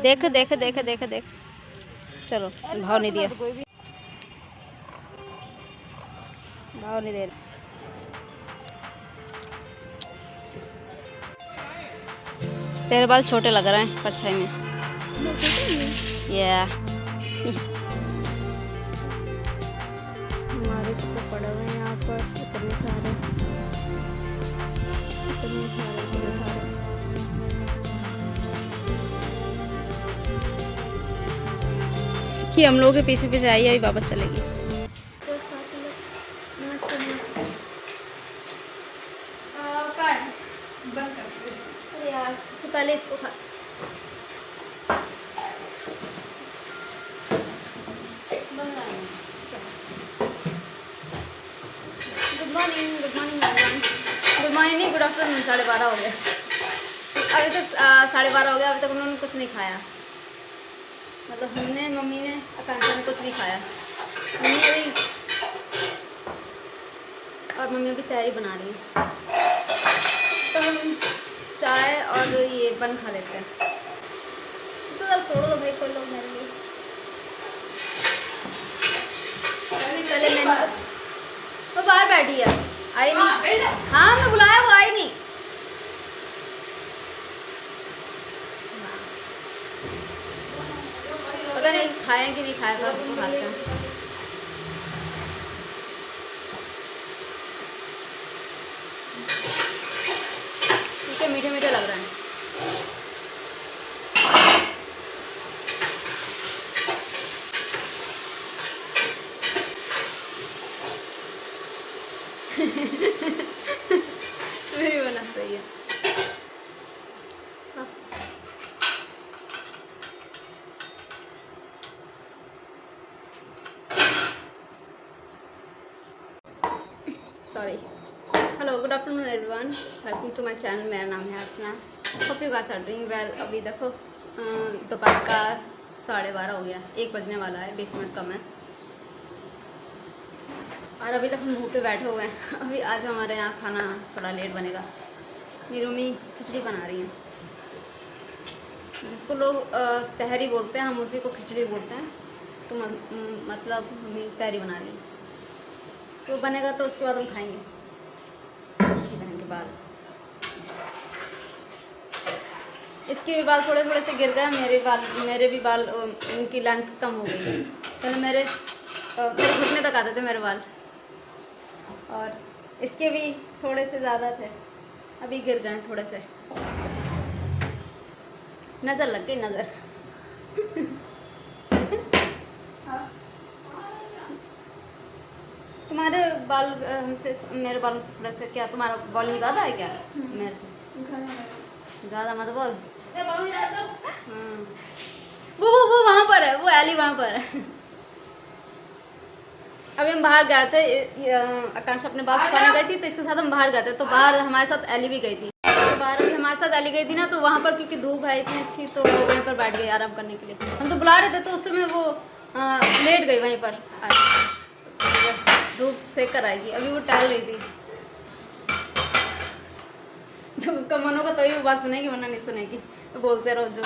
देख देख देख देख देख। चलो भाव नहीं दिया, भाव नहीं दे रहे। तेरे बाल छोटे लग रहे हैं परछाई में। या हमारे तो पड़े हुए हैं यहाँ पर इतने सारे इतने सारे इतने सारे। कि हम लोगों के पीछे पीछे आई अभी वापस चलेगी। यार सबसे पहले इसको खा। Good morning good morning good morning नहीं, गुड आफ्टरनून। 12:30 हो गया अभी तक। 12:30 हो गया अभी तक उन्होंने कुछ नहीं खाया। मतलब हमने, मम्मी ने, आकांक्षा ने कुछ नहीं खाया। मम्मी अभी तैयारी बना रही है, तो हम चाय और ये बन खा लेते हैं। तो यार तोड़ दो भाई, कोई लोग मेरे लिए। पहले मैंने तो बाहर बैठी है, आई नहीं। हाँ मैं बुलाया, वो आई नहीं। पता नहीं खाए कि नहीं खाया, था तो खाते हैं। ठीक है, मीठे मीठे लग रहे हैं। मेरी बना सही है। Sorry. Hello, good afternoon everyone, welcome to my channel. मेरा नाम है Archana. Hope you guys are doing well. अभी देखो दोपहर का 12:30 हो गया, 1 बजने वाला है, 20 मिनट कम है। और अभी तक हम भूखे बैठे हुए हैं। अभी आज हमारे यहाँ खाना थोड़ा लेट बनेगा। मेरी मम्मी खिचड़ी बना रही है, जिसको लोग तहरी बोलते हैं, हम उसी को खिचड़ी बोलते हैं। तो मतलब मम्मी तहरी बना रही है, तो बनेगा तो उसके बाद हम खाएंगे। बनने के बाद इसके भी बाल थोड़े थोड़े से गिर गए। मेरे भी बाल उनकी लेंथ कम हो गई है। पहले मेरे घुटने तक आते थे मेरे बाल, और इसके भी थोड़े से ज़्यादा थे, अभी गिर गए थोड़े से। नज़र लग गई, नज़र। तुम्हारे बाल हमसे, मेरे बालों से थोड़ा सा क्या, तुम्हारा वॉल्यूम ज़्यादा है क्या मेरे से? ज़्यादा मत बोल। वो वहाँ पर है, वो एली वहाँ पर है। अभी हम बाहर गए थे, आकांक्षा अपने बाल सुखाने गई थी, तो इसके साथ हम बाहर गए थे। तो बाहर हमारे साथ एली भी गई थी। तो बाहर अभी हमारे साथ एली गई थी ना, तो वहाँ पर क्योंकि धूप है इतनी अच्छी, तो वो वहीं पर बैठ गई आराम करने के लिए। हम तो बुला रहे थे, तो उस समय वो लेट गई वहीं पर। धूप सेक कर आएगी, अभी वो टहल रही थी। जब उसका मन होगा तभी वो बात सुनेगी, वरना नहीं सुनेगी। तो बोलते रहो जो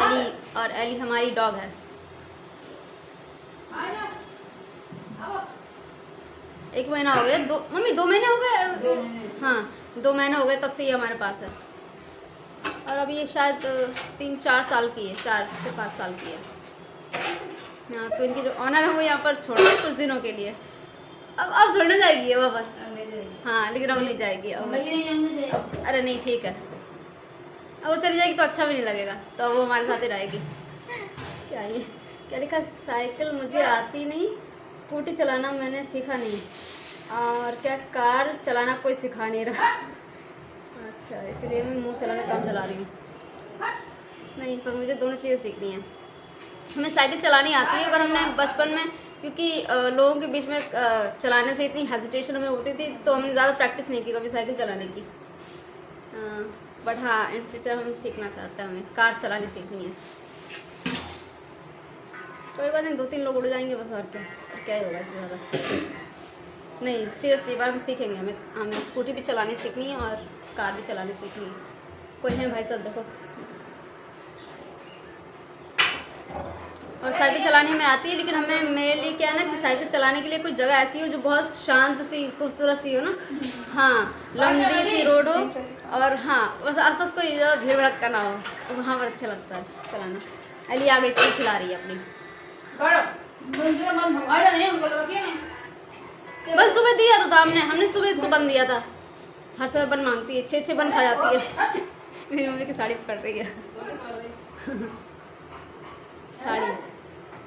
एली। और एली हमारी डॉग है। 1 महीना हो गया, मम्मी 2 महीने हो गए। हाँ 2 महीने हो गए तब से ये हमारे पास है। और अभी ये शायद 3-4 साल की है, 4 से 5 साल की है। हाँ, तो इनकी जो ऑनर है वो यहाँ पर छोड़ गए कुछ दिनों के लिए। अब छोड़ने जाएगी है वापस। हाँ लेकिन अब नहीं जाएगी अब। अरे नहीं, ठीक है, अब वो चली जाएगी तो अच्छा भी नहीं लगेगा, तो अब वो हमारे साथ ही रहेगी। क्या ये क्या लिखा? साइकिल मुझे आती नहीं, स्कूटी चलाना मैंने सीखा नहीं, और क्या कार चलाना कोई सिखा नहीं रहा। अच्छा, इसलिए मैं मुँह चलाना काम चला रही हूँ। नहीं, पर मुझे दोनों चीज़ें सीखनी है। हमें साइकिल चलानी आती है, पर हमने बचपन में, क्योंकि लोगों के बीच में चलाने से इतनी हेजिटेशन हमें होती थी, तो हमने ज़्यादा प्रैक्टिस नहीं की कभी साइकिल चलाने की। बट हाँ, इन फ्यूचर हम सीखना चाहते हैं, हमें कार चलानी सीखनी है। कोई बात नहीं, 2-3 लोग उड़ जाएंगे बस, और क्या ही होगा इससे ज़्यादा। नहीं सीरियसली, बार हम सीखेंगे। हमें स्कूटी भी चलानी सीखनी है और कार भी चलानी सीखनी है। कोई है भाई साहब देखो। और साइकिल चलाने में आती है, लेकिन हमें मेरे लिए क्या है ना कि साइकिल चलाने के लिए कोई जगह ऐसी हो जो बहुत शांत सी खूबसूरत सी हो ना। हाँ, लंबी सी रोड हो और हाँ बस आसपास कोई भीड़ भड़का ना हो, तो वहाँ पर अच्छा लगता है चलाना। अली आ गई, पूरी खिला रही है अपनी। बस सुबह दिया तो था हमने सुबह इसको बन दिया था। हर समय बन मांगती है, 6 बन खा जाती है। मेरी मम्मी की साड़ी पकड़ रही है। साड़ी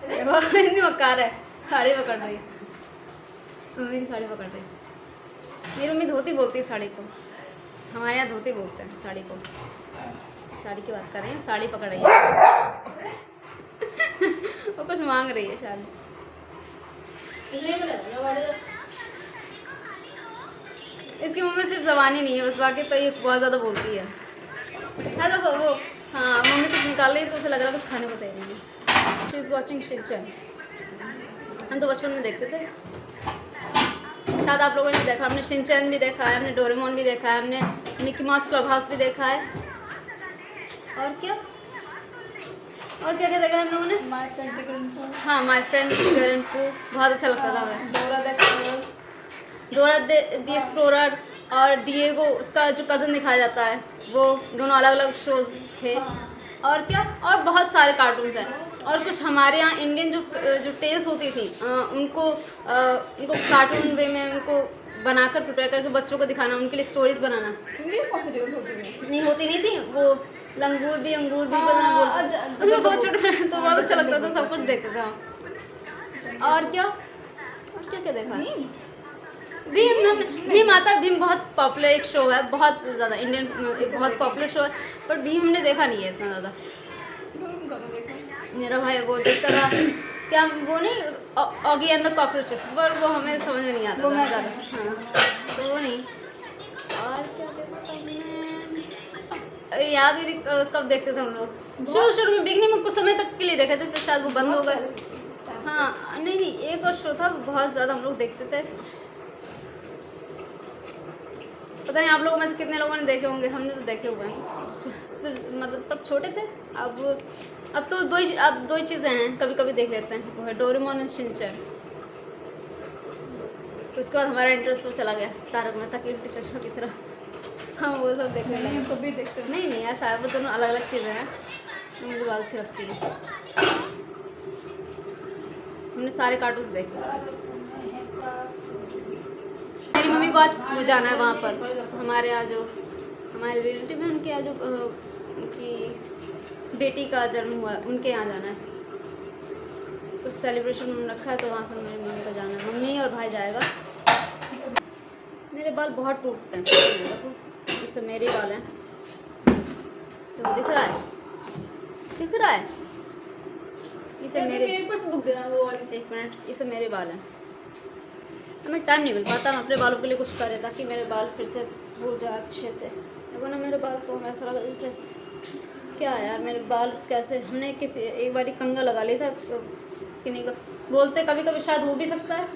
देखो इतनी मक्कार है, साड़ी पकड़ रही है। मम्मी की साड़ी पकड़ रही है। मेरी मम्मी धोती बोलती है साड़ी को, हमारे यहाँ धोती बोलते हैं साड़ी को। साड़ी की बात कर रहे हैं, साड़ी पकड़ रही है। वो कुछ मांग रही है शायद। इसकी मम्मी सिर्फ ज़बानी नहीं है बस, बाकी तो ये बहुत ज़्यादा बोलती है। देखो वो, हाँ मम्मी कुछ निकाल रही है तो उसे लग रहा है कुछ खाने को दे रही है। She is watching Shinchan. हम तो बचपन में देखते थे, शायद आप लोगों ने देखा। हमने शिनचैन भी देखा है, हमने डोरेमोन भी देखा है, हमने मिकी माउस क्लब हाउस भी देखा है। और क्या क्या क्या देखा है हम लोगों ने? My friend Tiger. हाँ, माय फ्रेंड टिगर एंड पू बहुत अच्छा लगता था हमें। डोरा द एक्सप्लोरर और डिएगो, उसका जो कज़न दिखाया जाता है, वो दोनों अलग अलग शोज थे। और क्या, और बहुत सारे कार्टून्स हैं। और कुछ हमारे यहाँ इंडियन जो टेल्स होती थी, उनको कार्टून वे में उनको बनाकर प्रिपेयर करके बच्चों को दिखाना, उनके लिए स्टोरीज बनाना। नहीं होती थी वो, लंगूर भी अंगूर भी उसमें बहुत छोटे तो बहुत अच्छा लगता था, सब कुछ देखते थे हम। और क्या क्या देखा? भीम आता है। भीम बहुत पॉपुलर एक शो है, बहुत ज़्यादा इंडियन, बहुत पॉपुलर शो है, पर भीम हमने देखा नहीं है इतना ज़्यादा। मेरा भाई वो देखता था, क्या वो नहीं, ऑगी एंड द कॉकरोचेस, पर वो हमें समझ में नहीं आता था ज़्यादा। हाँ, तो वो नहीं। और क्या देखा हमने, याद ही नहीं कब देखते थे हम लोग। शुरू में बिगनिंग में कुछ समय तक के लिए देखे थे, फिर शायद वो बंद हो गए। हाँ नहीं, एक और शो था बहुत ज़्यादा हम लोग देखते थे। पता नहीं आप लोगों में से कितने लोगों ने देखे होंगे, हमने तो देखे हुए हैं। तो मतलब तब छोटे थे। अब तो दो ही चीज़ें हैं, कभी कभी देख लेते हैं, वो है डोरेमोन एंड शिनचैन। उसके बाद हमारा इंटरेस्ट वो चला गया तारक मेहता की उल्टी चश्मा की तरह। हाँ वो सब देखने लगे। कभी देखते नहीं ऐसा है, वो दोनों अलग अलग चीज़ें हैं, मुझे बहुत अच्छी लगती है। हमने सारे कार्टून्स देखे। मेरी मम्मी को आज वो जाना है वहाँ पर, हमारे यहाँ जो हमारे रिलेटिव हैं उनके यहाँ जो उनकी बेटी का जन्म हुआ है, उनके यहाँ जाना है। कुछ सेलिब्रेशन रखा है तो वहाँ पर मेरी मम्मी को जाना है। मम्मी और भाई जाएगा। मेरे बाल बहुत टूटते हैं, देखो इससे मेरे बाल हैं, तो दिख रहा है इसे मेरे पास बुक देना वो वाली। 1 मिनट, इसे मेरे बाल हैं। हमें टाइम नहीं मिल पाता, हम अपने बालों के लिए कुछ करें ताकि मेरे बाल फिर से हो जाए अच्छे से। देखो ना मेरे बाल, तो ऐसा लगा जैसे क्या है यार, मेरे बाल कैसे, हमने एक बार कंघा लगा लिया था किन्हीं का, बोलते कभी कभी शायद हो भी सकता है,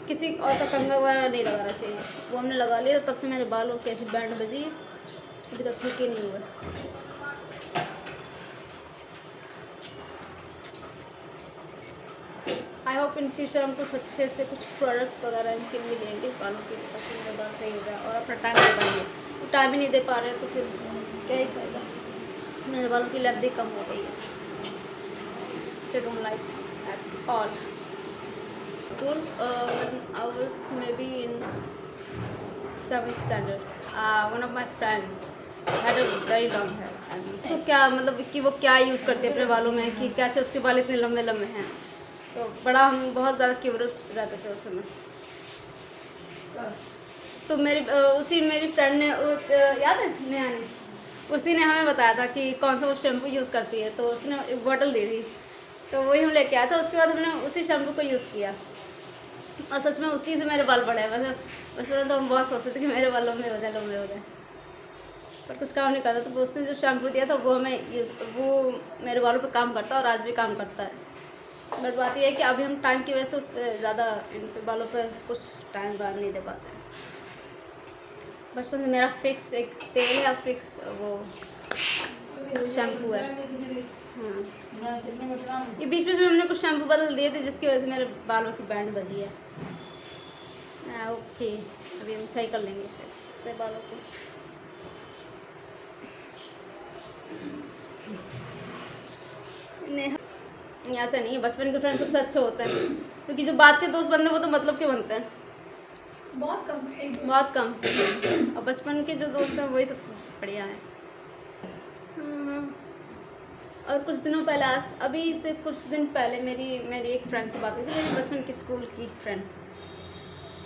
किसी और का कंघा वगैरह नहीं लगाना चाहिए, वो हमने लगा लिया, तब से मेरे बालों की ऐसी बैंड बजी है, अभी तक ठीक ही नहीं हुआ। आई होप इन फ्यूचर हम कुछ अच्छे से कुछ प्रोडक्ट्स वगैरह इनके लिए लेंगे बालों के लिए, ताकि मेरे बाल सही हो जाए और अपना टाइम दे पाएंगे। तो टाइम ही नहीं दे पा रहे तो फिर क्या ही फायदा। मेरे बालों की लंबाई कम हो गई है, I don't like at all. School, when I was maybe in 7th standard, one of my friend had a very long hair. तो क्या मतलब कि वो क्या यूज़ करते हैं अपने बालों में, कि कैसे उसके बाल इतने लंबे लंबे हैं, तो बड़ा हम बहुत ज़्यादा क्यूरियस रहते थे उस समय। तो मेरी फ्रेंड ने याद है नेहा ने, उसी ने हमें बताया था कि कौन सा वो शैम्पू यूज़ करती है, तो उसने एक बॉटल दी थी, तो वही हम लेके आया था। उसके बाद हमने उसी शैम्पू को यूज़ किया और सच में उसी से मेरे बाल बढ़े। वैसे बचपन तो हम बहुत सोचते थे कि मेरे बाल लंबे हो जाए, पर कुछ काम नहीं करता। तो उसने जो शैम्पू दिया था वो मेरे बालों पे काम करता है और आज भी काम करता है। बट बात यह है कि अभी हम टाइम की वजह से उस पर ज़्यादा इन बालों पे कुछ टाइम नहीं दे पाते। बचपन से मेरा फिक्स एक तेल है, फिक्स वो शैम्पू है। हाँ, ये बीच में हमने कुछ शैम्पू बदल दिए थे जिसकी वजह से मेरे बालों की बैंड बजी है। ओके, अभी हम सही कर लेंगे से बालों को। नहीं, ऐसा नहीं है, बचपन के फ्रेंड सबसे अच्छे होते हैं, क्योंकि जो बात के दोस्त बनते हैं वो तो मतलब के बनते हैं, बहुत कम, बहुत कम। और बचपन के जो दोस्त हैं वही सबसे बढ़िया है। और कुछ दिनों पहले, अभी से कुछ दिन पहले मेरी एक फ्रेंड से बात हुई थी, मेरी बचपन की स्कूल की फ्रेंड,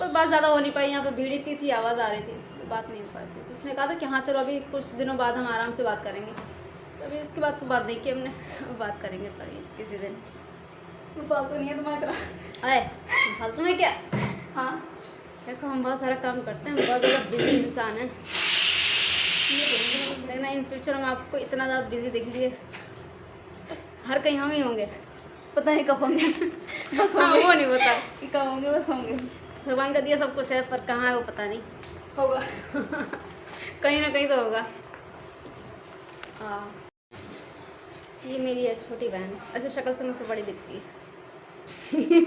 पर बात ज़्यादा हो नहीं पाई। यहाँ पर भीड़ इतनी थी, आवाज़ आ रही थी, तो बात नहीं हो पाई थी। तो उसने कहा था कि हाँ चलो अभी कुछ दिनों बाद हम आराम से बात करेंगे। तो अभी उसके बाद तो बात नहीं की हमने, बात करेंगे तभी किसी दिन। वो फालतू नहीं है तुम्हारी तरह। अरे फालतू में क्या? हाँ, देखो हम बहुत सारा काम करते हैं, हम बहुत ज़्यादा बिजी इंसान हैं, लेकिन इन फ्यूचर हम आपको इतना ज़्यादा बिजी देख लीजिए, हर कहीं हम ही होंगे, पता नहीं कब होंगे। बस हाँ होंगे। वो नहीं पता, कि कब होंगे, बस होंगे। भगवान का दिया सब कुछ है, पर कहाँ है वो पता नहीं, होगा। कहीं ना कहीं तो होगा। हाँ, ये मेरी है छोटी बहन, ऐसे शक्ल से मुझसे बड़ी दिखती है।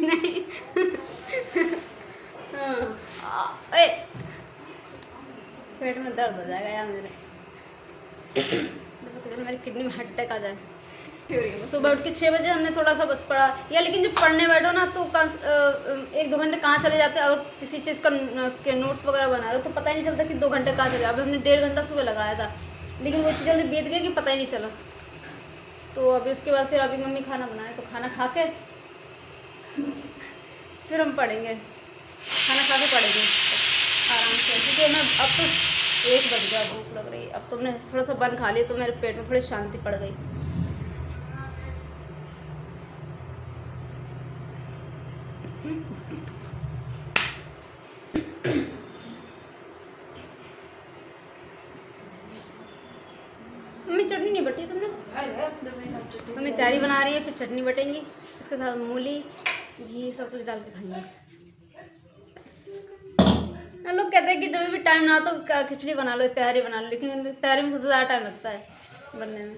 नहीं। हाँ, ए, पेट में दर्द हो जाएगा यार मेरे, मेरी किडनी में हार्ट अटैक आ जाए। सुबह उठ के 6 बजे हमने थोड़ा सा बस पढ़ा या, लेकिन जब पढ़ने बैठो ना तो 1-2 घंटे कहाँ चले जाते हैं। और किसी चीज़ का के नोट्स वगैरह बना रहे हो तो पता ही नहीं चलता कि 2 घंटे कहाँ चले। अभी हमने 1.5 घंटा सुबह लगाया था, लेकिन वो इतनी जल्दी बीत गया कि पता ही नहीं चला। तो अभी उसके बाद फिर अभी मम्मी खाना बनाए, तो खाना खा के फिर हम पढ़ेंगे, खाना खा के पढ़ेंगे आराम से, क्योंकि मैं अब तो 1 बज गया, भूख लग रही है। अब तो मैंने थोड़ा सा बन खा लिया तो मेरे पेट में थोड़ी शांति पड़ गई। मम्मी चटनी नहीं बटी तुमने? मम्मी तैयारी बना रही है, फिर चटनी बटेंगी, इसके साथ मूली घी सब कुछ डाल के खाएंगे। लोग कहते हैं कि जब भी टाइम ना हो तो खिचड़ी बना लो, तैयारी बना लो, लेकिन तैयारी में सबसे ज़्यादा टाइम लगता है बनने में।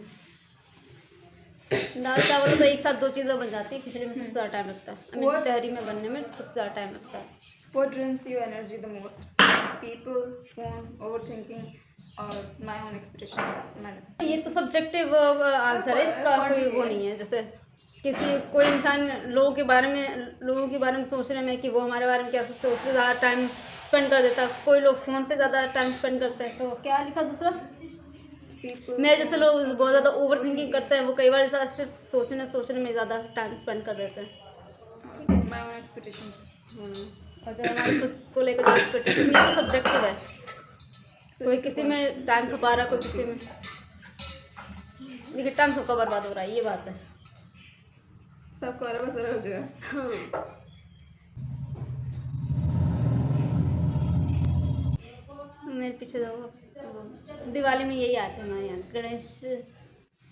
दाल चावल तो एक साथ 2 चीज़ें बन जाती है, खिचड़ी में सबसे ज़्यादा टाइम लगता है, तैयारी में बनने में सबसे ज़्यादा टाइम लगता है। What drains your energy the most? People, phone, overthinking, or my own expectations? ये तो सब्जेक्टिव आंसर है, इसका कोई वो नहीं है। जैसे कोई इंसान लोगों के बारे में सोचने में कि वो हमारे बारे में क्या सोचते हैं, उस पर ज़्यादा टाइम स्पेंड कर देता है। कोई लोग फ़ोन पे ज़्यादा टाइम स्पेंड करते हैं। तो क्या लिखा दूसरा? मैं जैसे लोग बहुत ज़्यादा ओवर थिंकिंग करते हैं, वो कई बार ऐसे सोचने में ज़्यादा टाइम स्पेंड कर देते हैं। My own expectations. और जब हमारे को लेकर जो एक्सपेक्टेशन, ये तो सब्जेक्टिव है, कोई किसी में टाइम खपा रहा, कोई किसी में, लेकिन टाइम सबका बर्बाद हो रहा है, ये बात है। सबको बस हो जाएगा। हाँ, मेरे पीछे देखो, दिवाली में यही आते हैं हमारे यहाँ, गणेश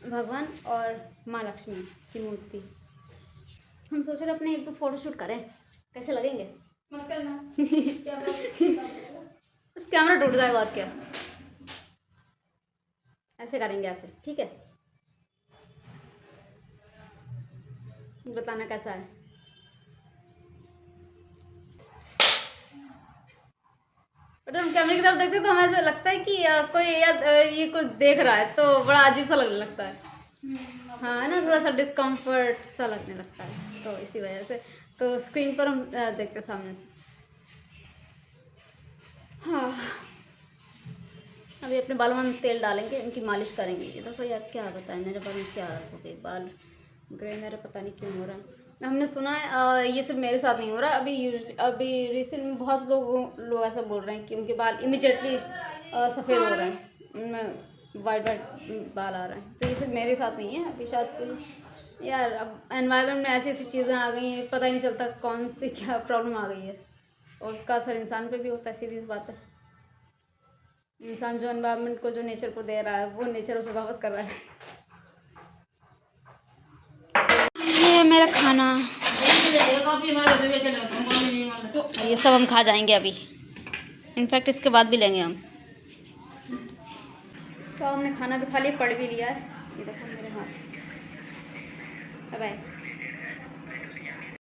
भगवान और माँ लक्ष्मी की मूर्ति। हम सोच रहे अपने 1-2 फोटो शूट करें, कैसे लगेंगे? मत करना। इस कैमरा टूट जाएगा और क्या। ऐसे करेंगे, ऐसे ठीक है? बताना कैसा है। बट हम कैमरे की तरफ देखते तो हमें ऐसा लगता है कि कोई ये कुछ देख रहा है, तो बड़ा अजीब सा लगने लगता है। हाँ, है ना, थोड़ा सा डिस्कम्फर्ट सा लगने लगता है, तो इसी वजह से तो स्क्रीन पर हम देखते सामने से। हाँ, अभी अपने बालों में तेल डालेंगे, इनकी मालिश करेंगे। ये देखो यार, क्या बताएं मेरे बाल में क्या हालत हो गई, बाल ग्रे मेरे पता नहीं क्यों हो रहा है। हमने सुना है ये सिर्फ मेरे साथ नहीं हो रहा, अभी रिसेंट में बहुत लोग ऐसा बोल रहे हैं कि उनके बाल इमिजिएटली सफ़ेद हो रहे हैं, उनमें वाइट बाल आ रहे हैं। तो ये सिर्फ मेरे साथ नहीं है, अभी शायद कोई, यार अब एनवायरनमेंट में ऐसी चीज़ें आ गई हैं, पता ही नहीं चलता कौन सी क्या प्रॉब्लम आ गई है, और उसका असर इंसान पे भी होता है। सीधी सी बात है, इंसान जो एनवायरनमेंट को, जो नेचर को दे रहा है, वो नेचर उसे वापस कर रहा है। ये मेरा खाना, ये सब हम खा जाएंगे अभी, इनफैक्ट इसके बाद भी लेंगे हम। तो हमने खाना भी खा लिया, पढ़ भी लिया है। ये देखो मेरे हाथ। Bye bye.